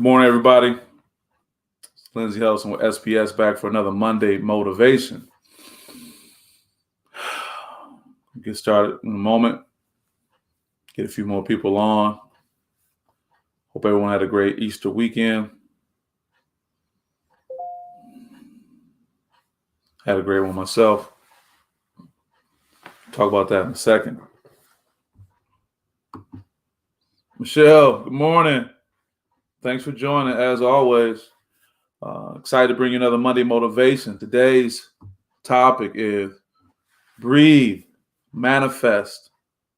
Good morning, everybody. It's Lindsey Helson with SPS back for another Monday motivation. We'll get started in a moment. Get a few more people on. Hope everyone had a great Easter weekend. Had a great one myself. Talk about that in a second. Michelle, good morning. Thanks for joining, as always. Excited to bring you another Monday motivation. Today's topic is breathe, manifest,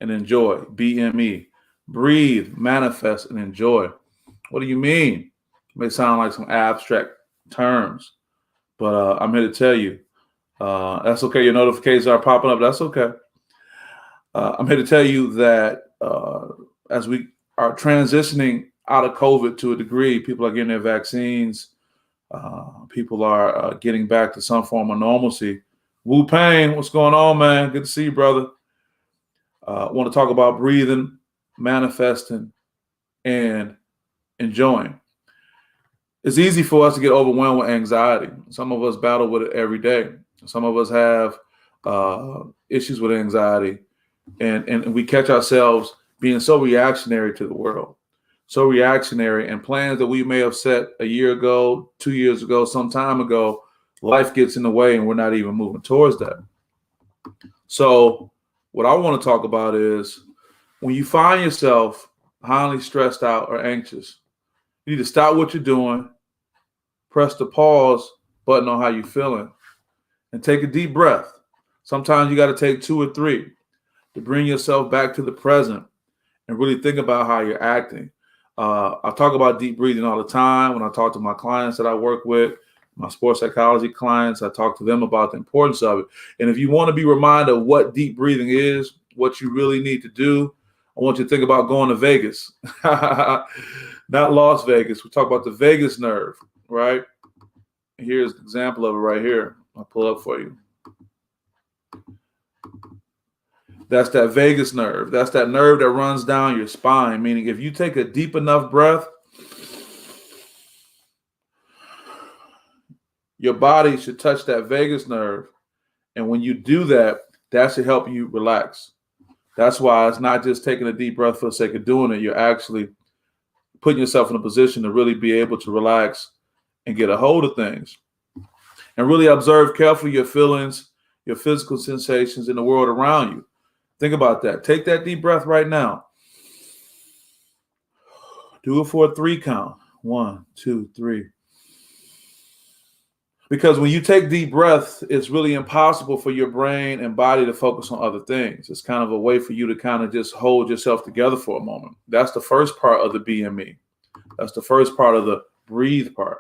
and enjoy. BME. Breathe, manifest, and enjoy. What do you mean? It may sound like some abstract terms, but I'm here to tell you. That's okay. Your notifications are popping up. That's okay. I'm here to tell you that as we are transitioning out of COVID to a degree, people are getting their vaccines. People are getting back to some form of normalcy. Wu Payne, what's going on, man? Good to see you, brother. I want to talk about breathing, manifesting, and enjoying. It's easy for us to get overwhelmed with anxiety. Some of us battle with it every day. Some of us have issues with anxiety, and we catch ourselves being so reactionary to the world, so reactionary, and plans that we may have set a year ago, 2 years ago, some time ago, life gets in the way and we're not even moving towards that. So what I want to talk about is when you find yourself highly stressed out or anxious, you need to stop what you're doing, press the pause button on how you're feeling, and take a deep breath. Sometimes you got to take 2 or 3 to bring yourself back to the present and really think about how you're acting. I talk about deep breathing all the time. When I talk to my clients that I work with, my sports psychology clients, I talk to them about the importance of it. And if you want to be reminded of what deep breathing is, what you really need to do, I want you to think about going to Vegas, not Las Vegas. We talk about the vagus nerve, right? Here's an example of it right here. I'll pull up for you. That's that vagus nerve. That's that nerve that runs down your spine, meaning if you take a deep enough breath, your body should touch that vagus nerve. And when you do that, that should help you relax. That's why it's not just taking a deep breath for the sake of doing it. You're actually putting yourself in a position to really be able to relax and get a hold of things. And really observe carefully your feelings, your physical sensations in the world around you. Think about that. Take that deep breath right now. Do it for a 3 count. 1, 2, 3. Because when you take deep breaths, it's really impossible for your brain and body to focus on other things. It's kind of a way for you to kind of just hold yourself together for a moment. That's the first part of the BME. That's the first part of the breathe part.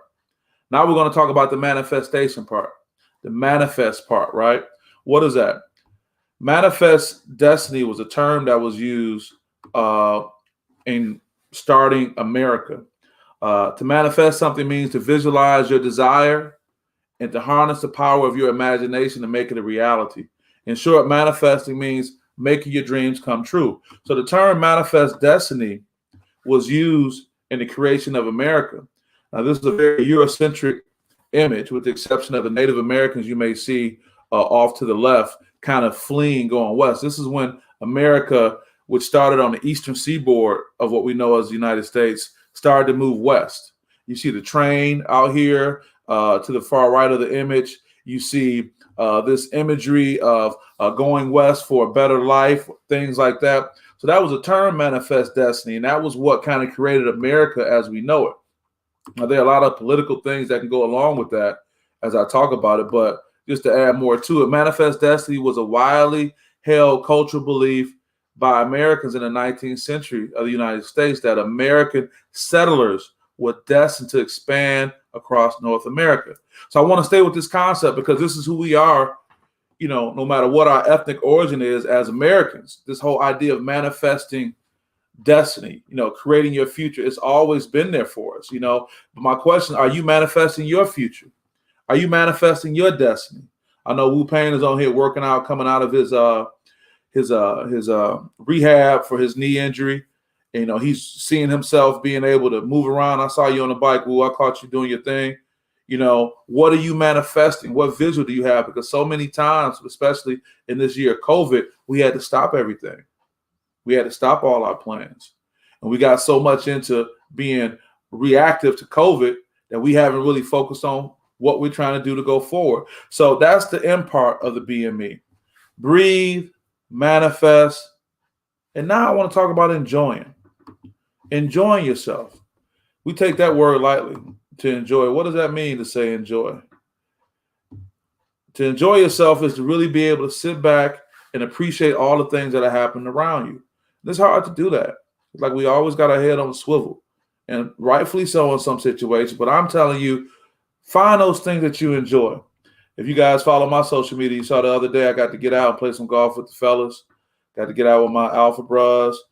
Now we're going to talk about the manifestation part, the manifest part, right? What is that? Manifest destiny was a term that was used in starting America. To manifest something means to visualize your desire and to harness the power of your imagination to make it a reality. In short, manifesting means making your dreams come true. So the term manifest destiny was used in the creation of America. Now, this is a very Eurocentric image, with the exception of the Native Americans you may see off to the left, kind of fleeing, going west. This is when America, which started on the eastern seaboard of what we know as the United States, started to move west. You see the train out here to the far right of the image. You see this imagery of going west for a better life, things like that. So that was a term, manifest destiny, and that was what kind of created America as we know it. Now, there are a lot of political things that can go along with that as I talk about it, but just to add more to it, manifest destiny was a widely held cultural belief by Americans in the 19th century of the United States that American settlers were destined to expand across North America. So I want to stay with this concept because this is who we are, you know, no matter what our ethnic origin is as Americans. This whole idea of manifesting destiny, you know, creating your future, it's always been there for us, you know. But my question, are you manifesting your future? Are you manifesting your destiny? I know Wu Payne is on here working out, coming out of his rehab for his knee injury. And, he's seeing himself being able to move around. I saw you on the bike. Ooh, I caught you doing your thing. What are you manifesting? What visual do you have? Because so many times, especially in this year of COVID, we had to stop everything. We had to stop all our plans. And we got so much into being reactive to COVID that we haven't really focused on what we're trying to do to go forward. So that's the M part of the BME. Breathe, manifest. And now I want to talk about enjoying yourself. We take that word lightly, to enjoy. What does that mean to say enjoy? To enjoy yourself is to really be able to sit back and appreciate all the things that are happening around you. It's hard to do that. It's like we always got our head on a swivel, and rightfully so in some situations. But I'm telling you, find those things that you enjoy. If you guys follow my social media, you saw the other day I got to get out and play some golf with the fellas. Got to get out with my Alpha Bros,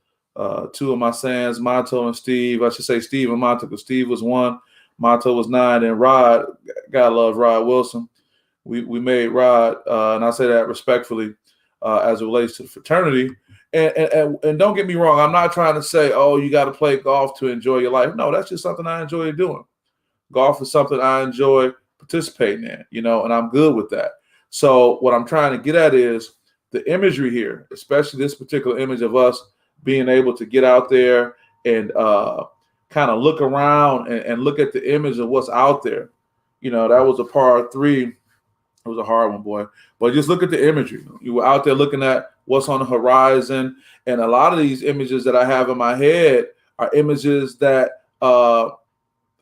two of my Sands, Monto and Steve. I should say Steve and Monto, because Steve was 1, Monto was 9, and Rod, gotta love Rod Wilson. We made Rod, and I say that respectfully, as it relates to the fraternity. And don't get me wrong, I'm not trying to say, oh, you got to play golf to enjoy your life. No, that's just something I enjoy doing. Golf is something I enjoy participating in, and I'm good with that. So what I'm trying to get at is the imagery here, especially this particular image of us being able to get out there and kind of look around and look at the image of what's out there. That was a par 3. It was a hard one, boy. But just look at the imagery. You were out there looking at what's on the horizon. And a lot of these images that I have in my head are images that I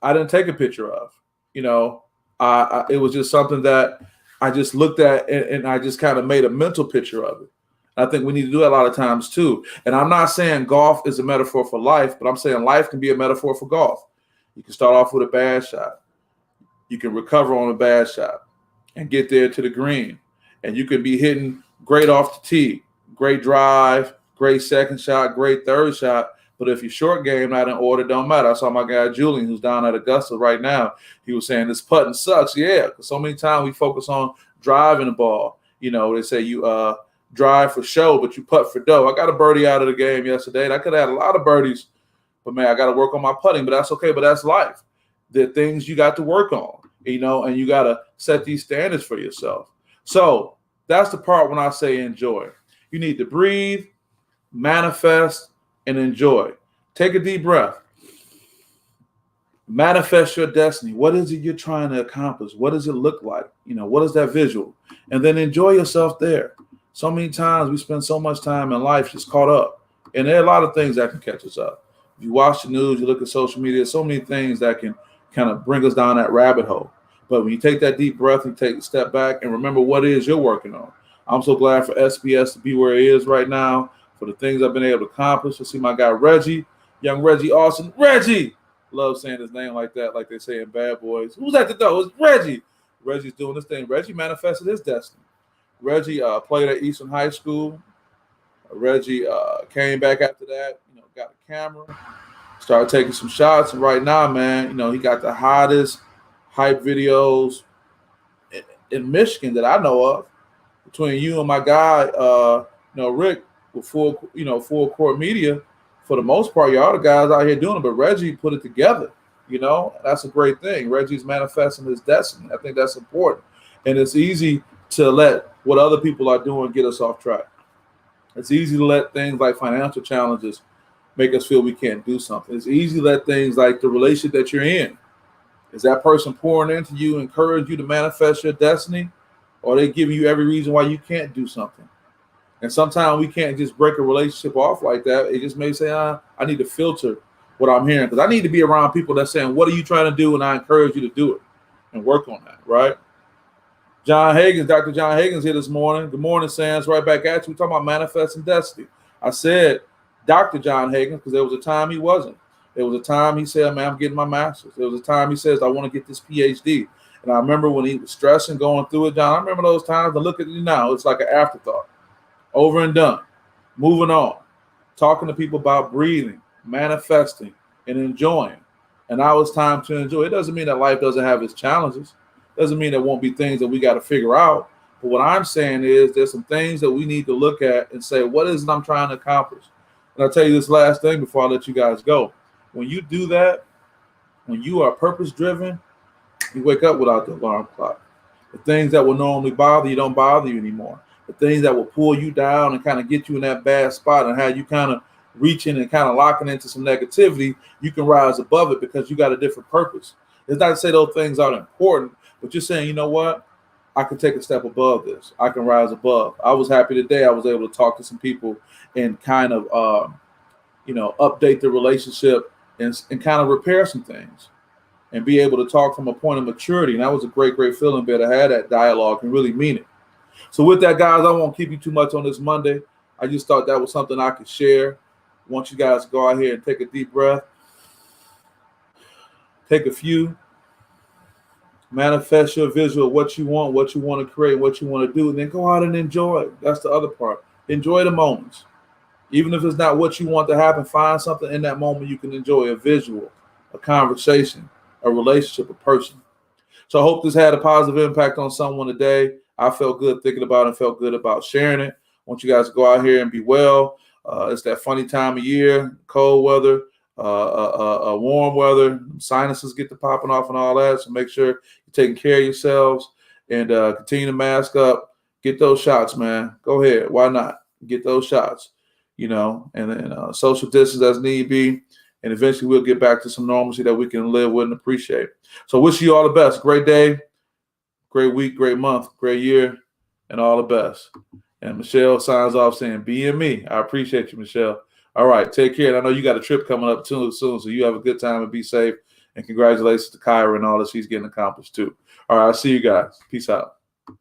didn't take a picture of. It was just something that I just looked at and I just kind of made a mental picture of it. I think we need to do that a lot of times too. And I'm not saying golf is a metaphor for life, but I'm saying life can be a metaphor for golf. You can start off with a bad shot. You can recover on a bad shot and get there to the green. And you can be hitting great off the tee, great drive, great second shot, great third shot. But if your short game not in order, don't matter. I saw my guy Julian, who's down at Augusta right now. He was saying this putting sucks. Yeah, because so many times we focus on driving the ball. They say you drive for show, but you putt for dough. I got a birdie out of the game yesterday, and I could have had a lot of birdies. But, man, I got to work on my putting. But that's okay. But that's life. There are things you got to work on, and you got to set these standards for yourself. So that's the part when I say enjoy. You need to breathe, manifest, and enjoy. Take a deep breath. Manifest your destiny. What is it you're trying to accomplish? What does it look like? What is that visual? And then enjoy yourself there. So many times we spend so much time in life just caught up. And there are a lot of things that can catch us up. If you watch the news, you look at social media, so many things that can kind of bring us down that rabbit hole. But when you take that deep breath and take a step back and remember what it is you're working on. I'm so glad for SPS to be where it is right now, for the things I've been able to accomplish. I see my guy Reggie, young Reggie Austin. Reggie! Love saying his name like that, like they say in Bad Boys. Who's at the door? It's Reggie. Reggie's doing this thing. Reggie manifested his destiny. Reggie played at Eastern High School. Reggie came back after that, got a camera, started taking some shots. And right now, man, he got the hottest hype videos in Michigan that I know of. Between you and my guy, Rick, with full court media, for the most part, y'all the guys out here doing it. But Reggie put it together. That's a great thing. Reggie's manifesting his destiny. I think that's important. And it's easy to let what other people are doing get us off track. It's easy to let things like financial challenges make us feel we can't do something. It's easy to let things like the relationship that you're in. Is that person pouring into you, encourage you to manifest your destiny? Or they giving you every reason why you can't do something? And sometimes we can't just break a relationship off like that. It just may say, I need to filter what I'm hearing. Because I need to be around people that's saying, what are you trying to do? And I encourage you to do it and work on that, right? Dr. John Hagen's here this morning. Good morning, Sands. Right back at you. We're talking about manifesting destiny. I said Dr. John Hagen because there was a time he wasn't. There was a time he said, man, I'm getting my master's. There was a time he says, I want to get this PhD. And I remember when he was stressing, going through it, John, I remember those times. And look at you now. It's like an afterthought. Over and done. Moving on. Talking to people about breathing, manifesting, and enjoying. And now it's time to enjoy. It doesn't mean that life doesn't have its challenges. Doesn't mean there won't be things that we got to figure out. But what I'm saying is there's some things that we need to look at and say, what is it I'm trying to accomplish? And I'll tell you this last thing before I let you guys go. When you do that, when you are purpose driven, you wake up without the alarm clock. The things that will normally bother you don't bother you anymore. The things that will pull you down and kind of get you in that bad spot and have you kind of reaching and kind of locking into some negativity, you can rise above it because you got a different purpose. It's not to say those things aren't important, but you're saying, you know what? I can take a step above this. I can rise above. I was happy today. I was able to talk to some people and kind of, update the relationship and kind of repair some things and be able to talk from a point of maturity. And that was a great, great feeling to have that dialogue and really mean it. So with that, guys, I won't keep you too much on this Monday. I just thought that was something I could share. I want you guys to go out here and take a deep breath. Take a few. Manifest your visual of what you want to create, what you want to do, and then go out and enjoy it. That's the other part. Enjoy the moments. Even if it's not what you want to happen, find something in that moment you can enjoy, a visual, a conversation, a relationship, a person. So I hope this had a positive impact on someone today. I felt good thinking about it and felt good about sharing it. I want you guys to go out here and be well. It's that funny time of year, cold weather, warm weather, sinuses get to popping off and all that. So make sure you're taking care of yourselves and continue to mask up. Get those shots, man. Go ahead. Why not? Get those shots, and then social distance as need be. And eventually we'll get back to some normalcy that we can live with and appreciate. So wish you all the best. Great day, great week, great month, great year, and all the best. And Michelle signs off saying, BME. I appreciate you, Michelle. All right, take care. And I know you got a trip coming up soon, so you have a good time and be safe. And congratulations to Kyra and all that she's getting accomplished too. All right, I'll see you guys. Peace out.